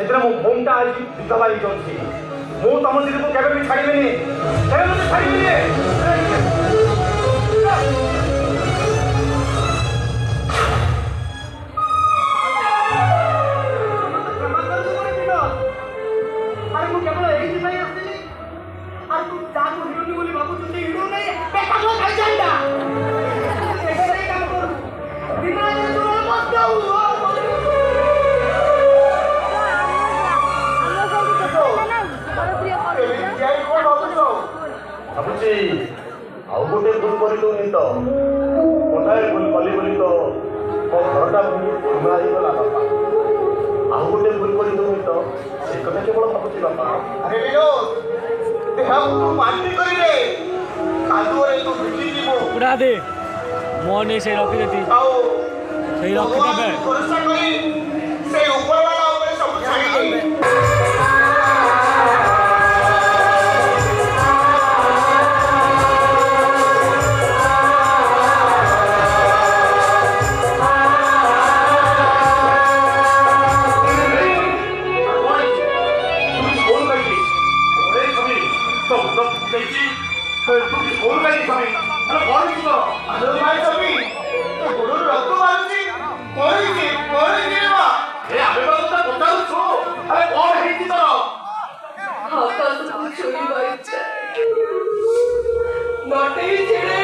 ସେଥିରେ ମୋ ଭଉଣୀଟା ଆଜି ବିଧବା ହେଇଯାଉଛି। ମୁଁ ତମ ଦିଦିକୁ କେବେ ବି ଛାଡ଼ିବିନି, କେବେ ବି ଛାଡ଼ିବିନି। ଭାବୁଛି ଆଉ ଗୋଟେ ଭୁଲ କରିଲୁନି ତ, ଗୋଟାଏ ଭୁଲ କଲି ବୋଲି ତ ମୋ ଘରଟା ପୁରୁଣା ହେଇଗଲା ବାପା। ଆଉ ଗୋଟେ ଭୁଲ କରିଲୁନି ତ, ସେ କଥା କେବଳ ଭାବୁଛି ବାପା। ଆରେ ତୁ ମାଟି କରିଲେ କାଦୁଅରେ ତୁ ଭିଜିଯିବୁ। ଉଡ଼ା ଦେ ମୋ ନେଇ ସେ ରଖିଦେତି ଆଉ ସେଇ ରଖିଦେବେ ଭରସା କରି ସେଇ ଉପରବାଲା ଉପରେ ସବୁ ଛାଡ଼ିଦେ। आकाश को छुई मारी नटे ही छेड़े